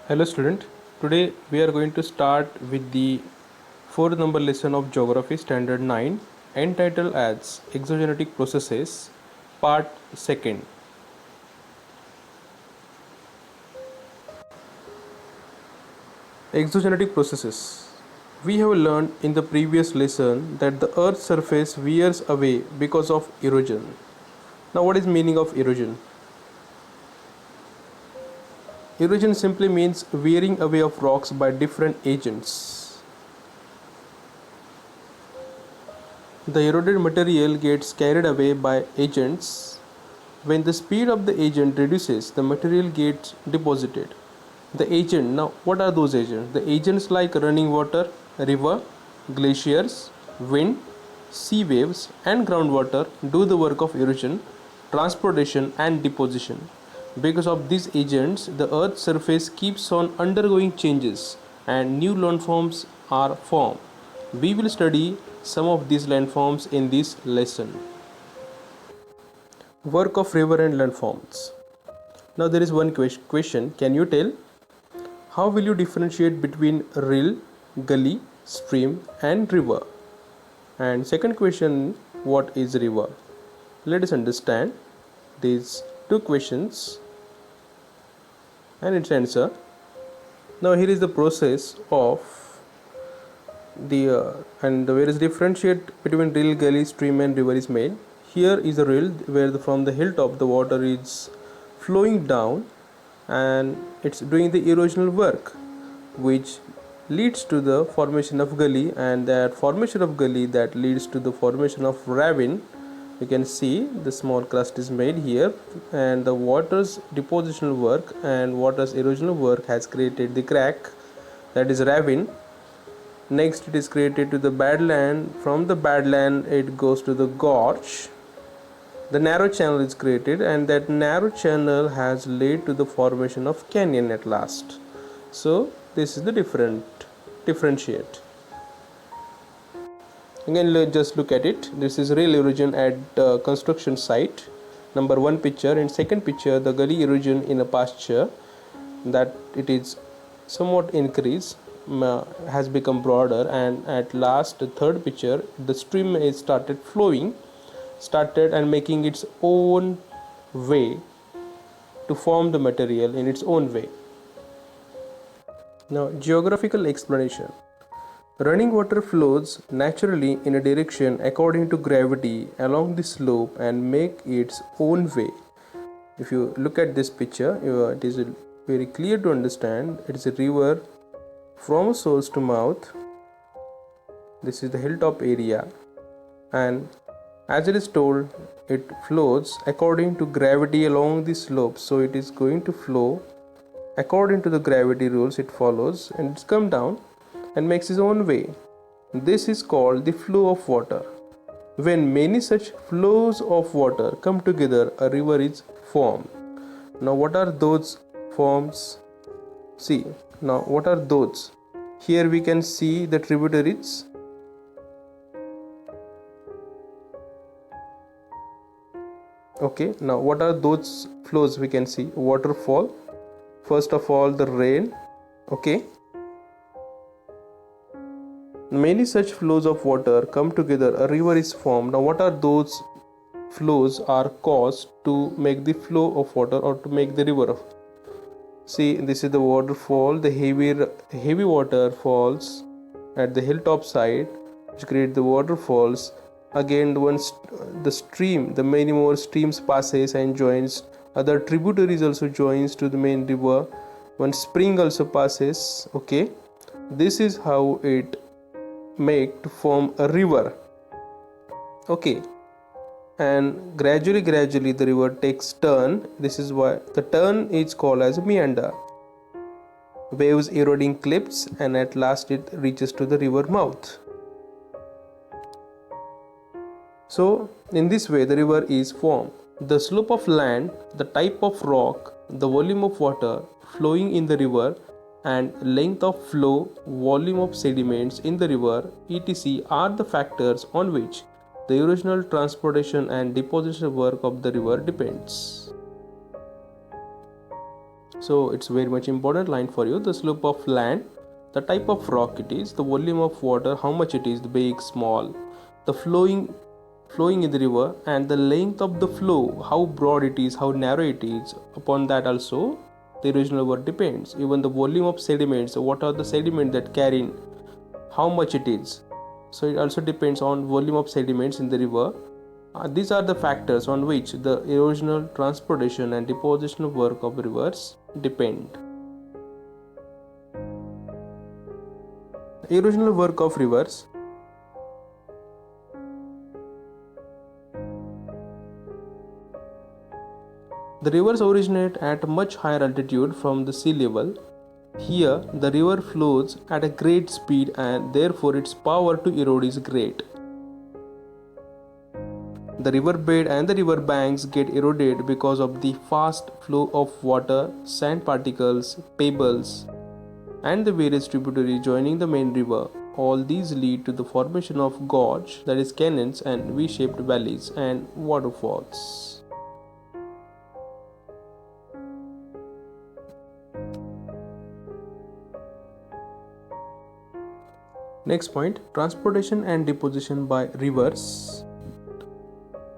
Hello student, today we are going to start with the 4th number lesson of Geography Standard 9 entitled as Exogenetic Processes Part 2nd. Exogenetic processes. We have learned in the previous lesson that the earth's surface wears away because of erosion. Now what is meaning of erosion? Erosion simply means wearing away of rocks by different agents. The eroded material gets carried away by agents. When the speed of the agent reduces, the material gets deposited. The agent, now what are those agents? The agents like running water, river, glaciers, wind, sea waves and groundwater do the work of erosion, transportation and deposition. Because of these agents, the earth's surface keeps on undergoing changes and new landforms are formed. We will study some of these landforms in this lesson. Work of river and landforms. Now there is one question. Can you tell? How will you differentiate between rill, gully, stream and river? And second question, what is river? Let us understand these two questions and its answer. Now here is the process of the and where is differentiate between rill, gully, stream and river is made. Here is a rill where from the hilltop the water is flowing down and it's doing the erosional work which leads to the formation of gully, and that formation of gully that leads to the formation of ravine. You can see the small crust is made here, and the water's depositional work and water's erosional work has created the crack, that is ravine. Next it is created to the badland. From the badland it goes to the gorge. The narrow channel is created, and that narrow channel has led to the formation of canyon at last. So this is the differentiate. Again, let's just look at it. This is rill erosion at construction site, number 1 picture, and second picture the gully erosion in a pasture, that it is somewhat increased, has become broader, and at last the third picture the stream is started and making its own way to form the material in its own way. Now geographical explanation. Running water flows naturally in a direction according to gravity along the slope and make its own way. If you look at this picture, it is very clear to understand. It is a river from source to mouth. This is the hilltop area, and as it is told, it flows according to gravity along the slope. So it is going to flow according to the gravity rules it follows, and it's come down and makes its own way. This is called the flow of water. When many such flows of water come together, a river is formed. Now what are those forms? See, now what are those? Here we can see the tributaries. Okay, now what are those flows? We can see waterfall. First of all, the rain. Okay, many such flows of water come together, a river is formed. Now what are those flows are caused to make the flow of water or to make the river? See, this is the waterfall. The heavy water falls at the hilltop side, which create the waterfalls. Again, once the stream, the many more streams passes and joins, other tributaries also joins to the main river. One spring also passes. Okay, this is how it make to form a river. Okay, and gradually the river takes turn. This is why the turn is called as a meander. Waves eroding cliffs, and at last it reaches to the river mouth. So in this way the river is formed. The slope of land, the type of rock, the volume of water flowing in the river, and length of flow, volume of sediments in the river, etc. are the factors on which the erosional, transportation and deposition work of the river depends. So it's very much important line for you. The slope of land, the type of rock it is, the volume of water, how much it is, the big, small, the flowing in the river, and the length of the flow, how broad it is, how narrow it is. Upon that also the erosional work depends. Even the volume of sediments, what are the sediments that carry, how much it is. So it also depends on volume of sediments in the river. These are the factors on which the erosional, transportation and depositional work of rivers depend. Erosional work of rivers. The rivers originate at much higher altitude from the sea level. Here, the river flows at a great speed and therefore its power to erode is great. The riverbed and the river banks get eroded because of the fast flow of water, sand particles, pebbles, and the various tributaries joining the main river. All these lead to the formation of gorge, that is canyons, and V-shaped valleys and waterfalls. Next point, transportation and deposition by rivers.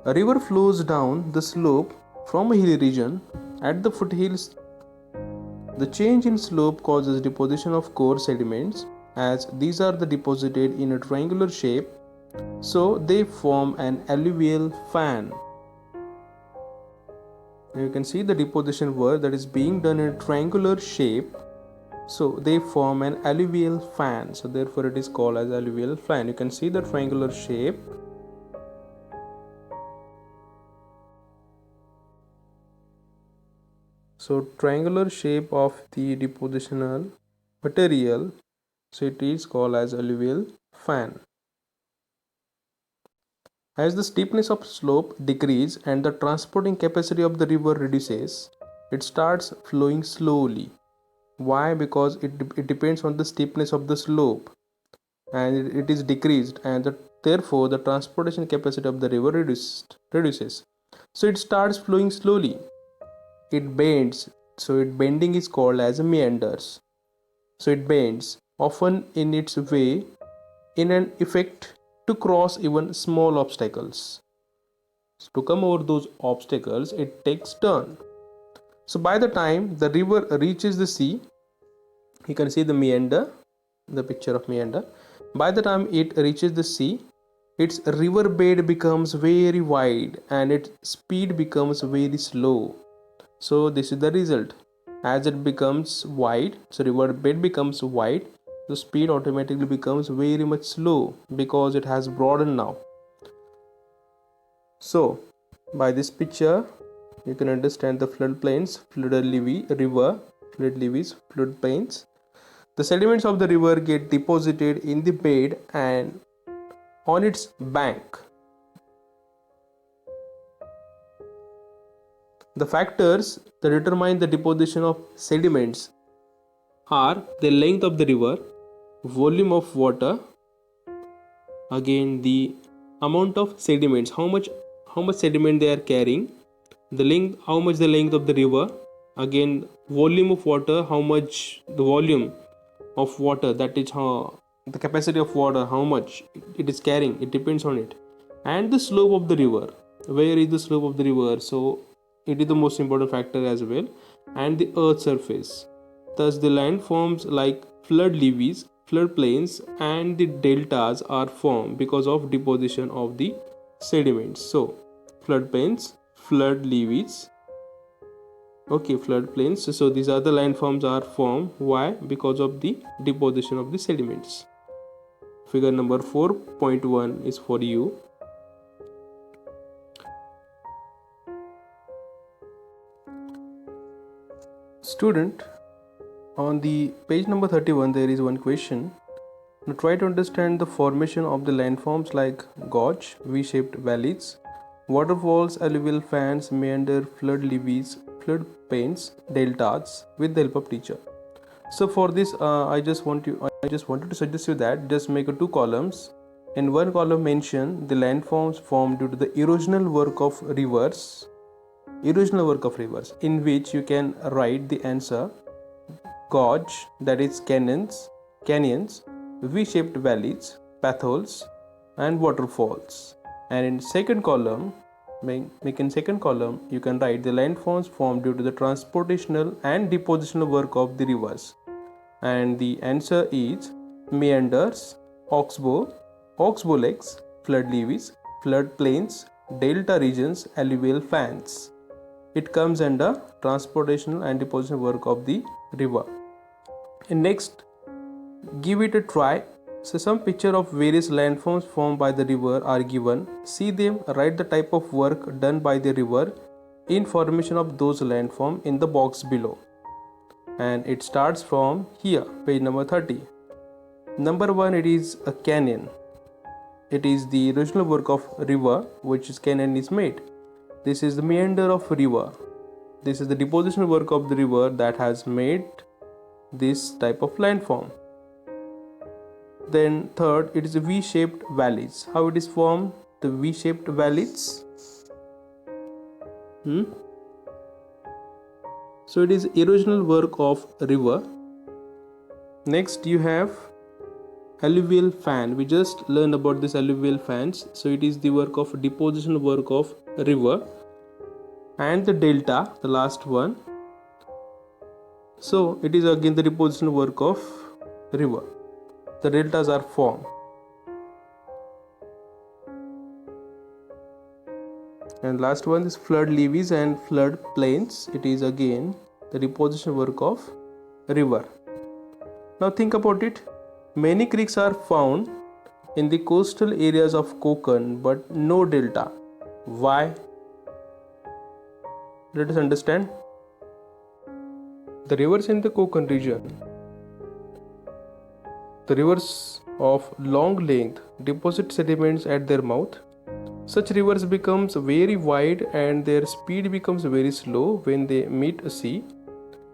A river flows down the slope from a hilly region. At the foothills, the change in slope causes deposition of coarse sediments, as these are deposited in a triangular shape, so they form an alluvial fan. Now you can see the deposition work that is being done in a triangular shape, so they form an alluvial fan, so therefore it is called as alluvial fan. You can see the triangular shape. So triangular shape of the depositional material, so it is called as alluvial fan. As the steepness of slope decreases and the transporting capacity of the river reduces, it starts flowing slowly. Why? Because it depends on the steepness of the slope, and it is decreased, and therefore the transportation capacity of the river reduces. So it starts flowing slowly. It bends, so its bending is called as meanders. So it bends, often in its way, in an effect to cross even small obstacles. So to come over those obstacles, it takes turn. So by the time the river reaches the sea, you can see the meander, the picture of meander. By the time it reaches the sea, its river bed becomes very wide and its speed becomes very slow. So this is the result. As it becomes wide, so river bed becomes wide, the speed automatically becomes very much slow because it has broadened now. So by this picture you can understand the floodplains, flooded levee, river, flood levees, floodplains. The sediments of the river get deposited in the bed and on its bank. The factors that determine the deposition of sediments are the length of the river, volume of water, again the amount of sediments, how much sediment they are carrying, the length, how much the length of the river, again volume of water, how much the volume of water, that is how the capacity of water, how much it is carrying, it depends on it, and the slope of the river, where is the slope of the river, so it is the most important factor as well, and the earth surface. Thus the landforms like flood levees, floodplains and the deltas are formed because of deposition of the sediments. So floodplains, flood levees, floodplains, so these are the landforms are formed. Why? Because of the deposition of the sediments. Figure number 4.1 is for you. Student, on the page number 31 there is one question. Now try to understand the formation of the landforms like gorge, V-shaped valleys, waterfalls, alluvial fans, meander, flood levees, flood plains, deltas with the help of teacher. So for this I just wanted to suggest you that just make 2 columns. In one column mention the landforms formed due to the erosional work of rivers, erosional work of rivers, in which you can write the answer: gorge, that is canyons, V-shaped valleys, pathos, and waterfalls. And in second column, you can write the landforms formed due to the transportational and depositional work of the rivers. And the answer is meanders, Oxbow Lakes, flood levees, flood plains, delta regions, alluvial fans. It comes under transportational and depositional work of the river. And next, give it a try. So some picture of various landforms formed by the river are given. See them, write the type of work done by the river in formation of those landforms in the box below. And it starts from here, page number 30. Number 1, it is a canyon. It is the original work of river which is canyon is made. This is the meander of river. This is the depositional work of the river that has made this type of landform. Then third, it is a V-shaped valleys. How it is formed? The V-shaped valleys. So it is erosional work of river. Next you have alluvial fan. We just learned about this alluvial fans. So it is the work of depositional work of river. And the delta, the last one. So it is again the depositional work of river. The deltas are formed. And last one is flood levees and flood plains. It is again the depositional work of river. Now think about it. Many creeks are found in the coastal areas of Konkan but no delta. Why? Let us understand. The rivers in the Konkan region, the rivers of long length deposit sediments at their mouth. Such rivers becomes very wide and their speed becomes very slow when they meet a sea.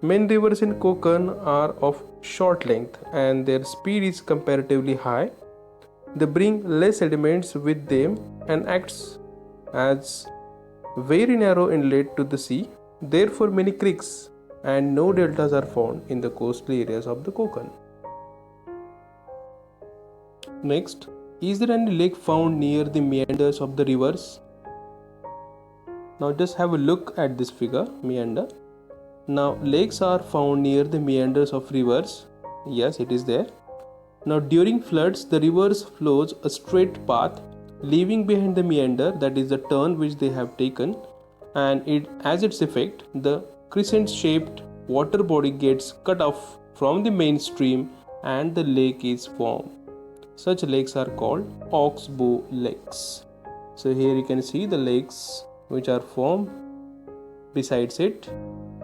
Main rivers in Konkan are of short length and their speed is comparatively high. They bring less sediments with them and acts as very narrow inlet to the sea. Therefore many creeks and no deltas are found in the coastal areas of the Konkan. Next, is there any lake found near the meanders of the rivers? Now just have a look at this figure, meander. Now lakes are found near the meanders of rivers. Yes, it is there. Now during floods, the rivers flows a straight path, leaving behind the meander, that is the turn which they have taken, and it, as its effect, the crescent-shaped water body gets cut off from the main stream and the lake is formed. Such lakes are called Oxbow Lakes. So here you can see the lakes which are formed besides it.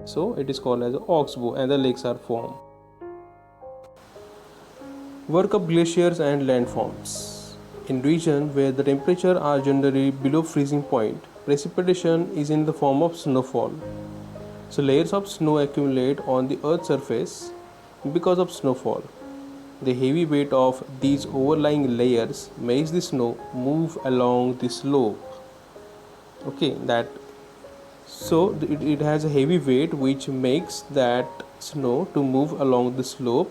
So it is called as Oxbow and the lakes are formed. Work of glaciers and landforms. In regions where the temperature are generally below freezing point, precipitation is in the form of snowfall. So layers of snow accumulate on the earth's surface because of snowfall. The heavy weight of these overlying layers makes the snow move along the slope. Okay, so it has a heavy weight which makes that snow to move along the slope,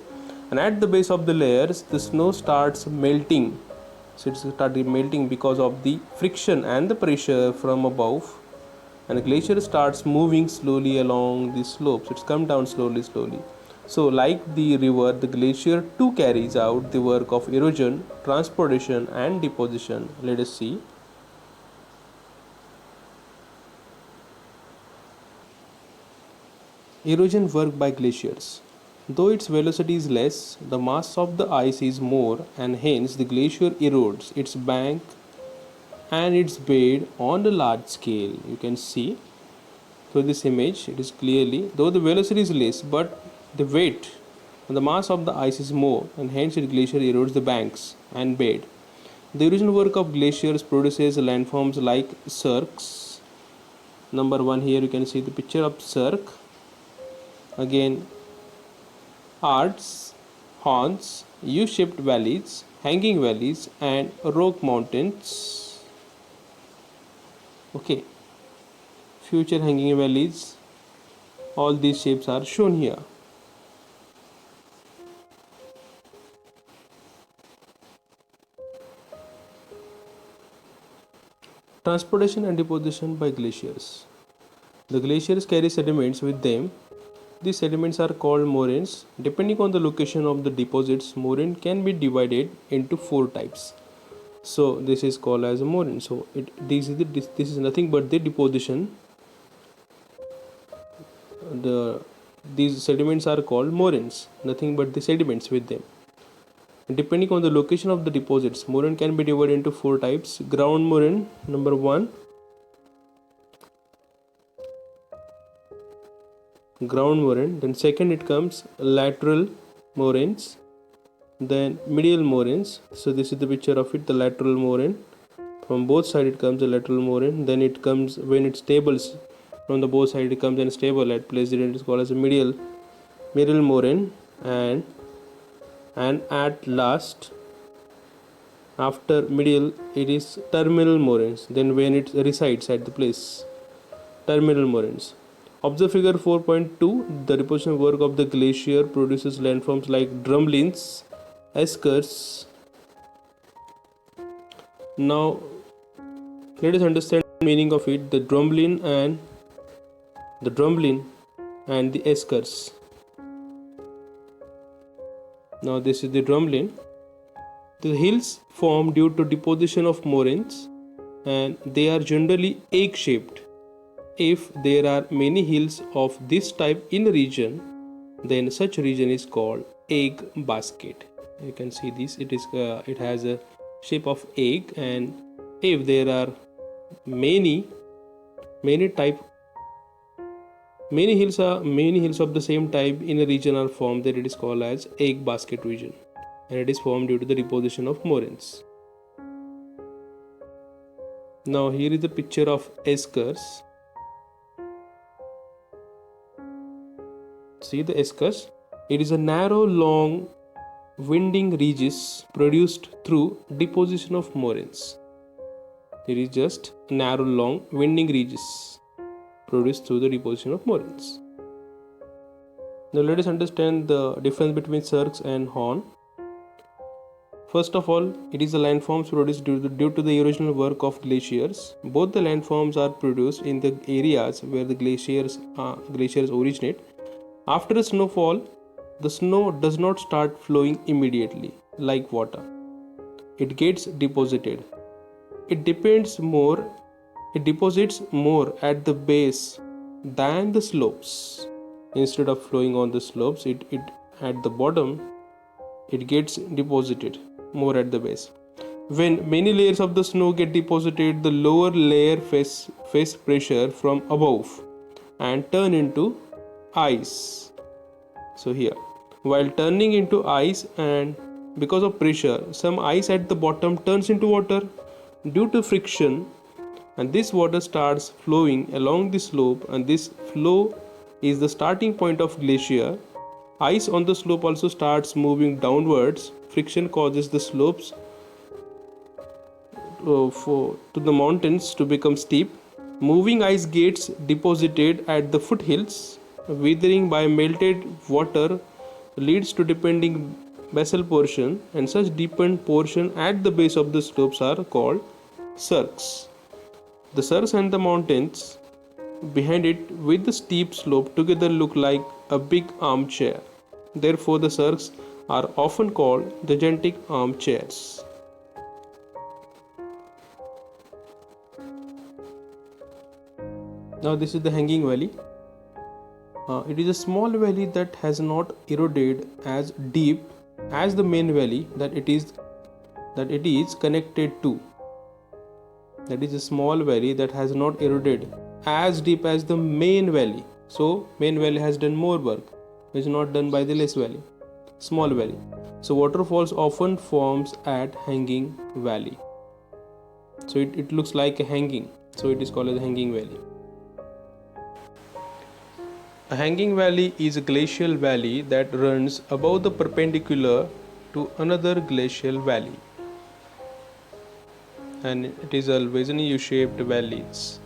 and at the base of the layers the snow starts melting. So it starts melting because of the friction and the pressure from above, and the glacier starts moving slowly along the slopes. It's come down slowly. So like the river, the glacier too carries out the work of erosion, transportation and deposition. Let us see. Erosion work by glaciers. Though its velocity is less, the mass of the ice is more, and hence the glacier erodes its bank and its bed on a large scale. You can see through this image, it is clearly, though the velocity is less, but the weight and the mass of the ice is more, and hence the glacier erodes the banks and bed. The erosion work of glaciers produces landforms like cirques. Number 1, here you can see the picture of cirque. Again, arcs, horns, U-shaped valleys, hanging valleys and rock mountains. Okay. future hanging valleys. All these shapes are shown here. Transportation and deposition by glaciers. The glaciers carry sediments with them. These sediments are called moraines. Depending on the location of the deposits, moraine can be divided into 4 types. So this is called as a moraine. So this is nothing but the deposition. These sediments are called moraines, nothing but the sediments with them. Depending on the location of the deposits, moraine can be divided into 4 types. Ground moraine, number 1. Ground moraine. Then second it comes lateral moraines. Then medial moraines. So this is the picture of it, the lateral moraine. From both sides it comes a lateral moraine. Then it comes, when it stables from the both sides, it comes and stable at place, it is called as a medial moraine. And at last, after medial, it is terminal moraines. Then when it resides at the place, terminal moraines. Observe figure 4.2. The deposition work of the glacier produces landforms like drumlins, eskers. Now let us understand the meaning of it. The drumlin and the eskers. Now this is the drumlin. The hills form due to deposition of moraines, and they are generally egg-shaped. If there are many hills of this type in a region, then such region is called egg basket. You can see this. It has a shape of egg, and if there are many hills of the same type in a region are formed, that it is called as egg basket region, and it is formed due to the deposition of moraines. Now here is the picture of eskers. See the eskers. It is a narrow, long, winding ridges produced through deposition of moraines. It is just narrow, long, winding ridges produced through the deposition of moraines. Now let us understand the difference between cirques and horn. First of all, it is the landforms produced due to the erosional work of glaciers. Both the landforms are produced in the areas where the glaciers originate. After a snowfall, the snow does not start flowing immediately like water. It gets deposited. It deposits more at the base than the slopes. Instead of flowing on the slopes, it at the bottom, it gets deposited more at the base. When many layers of the snow get deposited, the lower layer face pressure from above and turn into ice. So here, while turning into ice, and because of pressure, some ice at the bottom turns into water due to friction, and this water starts flowing along the slope, and this flow is the starting point of glacier. Ice on the slope also starts moving downwards. Friction causes the slopes to the mountains to become steep. Moving ice gets deposited at the foothills. Weathering by melted water leads to deepening basal portion, and such deepened portion at the base of the slopes are called cirques. The cirques and the mountains behind it with the steep slope together look like a big armchair. Therefore, the cirques are often called the gigantic armchairs. Now this is the hanging valley. It is a small valley that has not eroded as deep as the main valley that it is connected to. That is a small valley that has not eroded as deep as the main valley. So main valley has done more work, which is not done by the less valley, small valley. So waterfalls often forms at hanging valley. So it looks like a hanging. So it is called as a hanging valley. A hanging valley is a glacial valley that runs above the perpendicular to another glacial valley, and it is always in U-shaped valleys.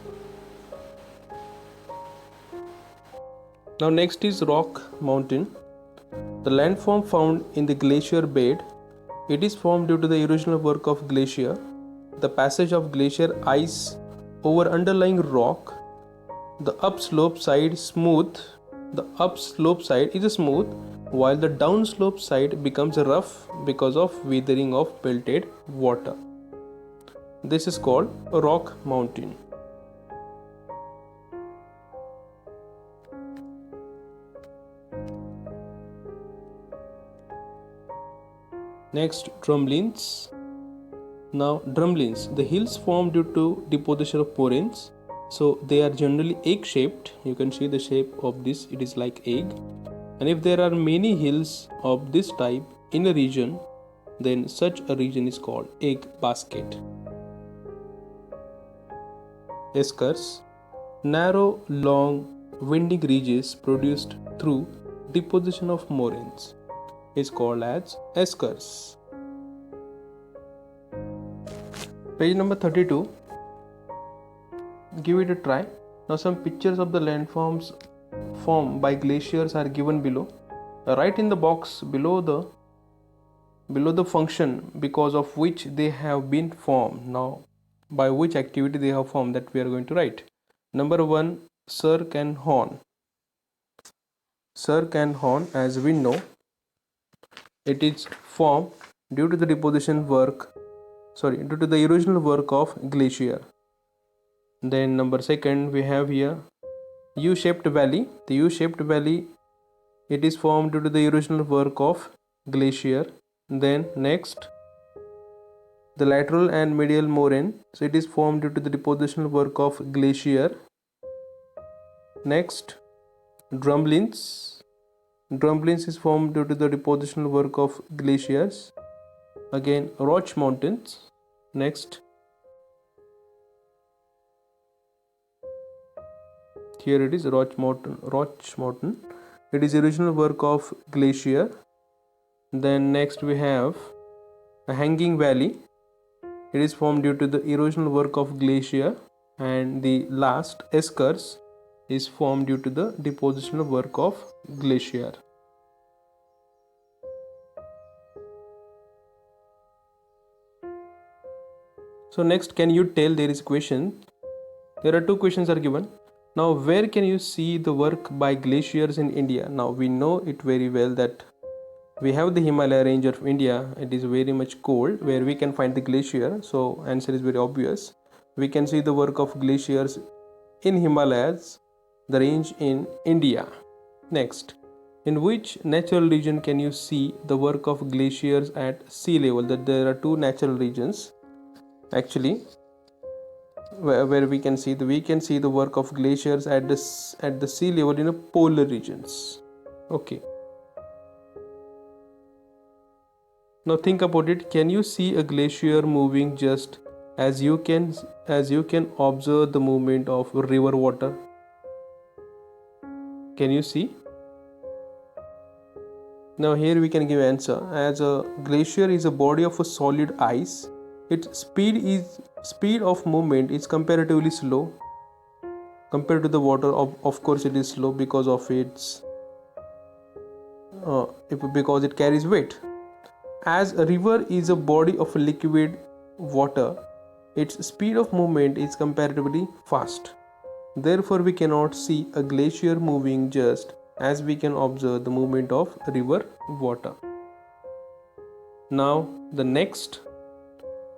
Now next is rock mountain. The landform found in the glacier bed. It is formed due to the erosional work of glacier, the passage of glacier ice over underlying rock. The upslope side smooth. The upslope side is smooth, while the downslope side becomes rough because of weathering of melted water. This is called a rock mountain. Next, drumlins. Now, drumlins, the hills form due to deposition of moraines. So they are generally egg-shaped. You can see the shape of this; it is like egg. And if there are many hills of this type in a region, then such a region is called egg basket. Eskers, narrow, long, winding ridges produced through deposition of moraines, is called as eskers. Page number 32. Give it a try. Now some pictures of the landforms formed by glaciers are given below. Write in the box below the function because of which they have been formed. Now by which activity they have formed, that we are going to write. Number 1, Cirque and Horn. Cirque and Horn, as we know, it is formed due to the due to the erosional work of glacier. Then number 2, we have here U-shaped valley. The U-shaped valley, it is formed due to the erosional work of glacier. Then next, the lateral and medial moraine, so it is formed due to the depositional work of glacier. Next, drumlins. Drumlins is formed due to the depositional work of glaciers. Again, rock mountains. Next, here it is rock mountain. It is original work of glacier. Then next we have a hanging valley. It is formed due to the erosional work of glacier. And the last, eskers, is formed due to the depositional work of glacier. So next, can you tell, there is a question. There are 2 questions are given. Now where can you see the work by glaciers in India? Now we know it very well that we have the Himalaya range of India. It is very much cold, where we can find the glacier. So answer is very obvious. We can see the work of glaciers in Himalayas, the range in India. Next, in which natural region can you see the work of glaciers at sea level? That there are 2 natural regions actually where we can see the work of glaciers at the sea level in the polar regions. Okay. Now think about it. Can you see a glacier moving just as you can observe the movement of river water? Can you see? Now here we can give answer. As a glacier is a body of a solid ice, its speed of movement is comparatively slow compared to the water. Of course it is slow because of its because it carries weight. As a river is a body of liquid water, its speed of movement is comparatively fast. Therefore we cannot see a glacier moving just as we can observe the movement of river water. Now the next,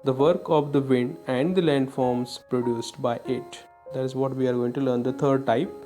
the work of the wind and the landforms produced by it. That is what we are going to learn, the third type.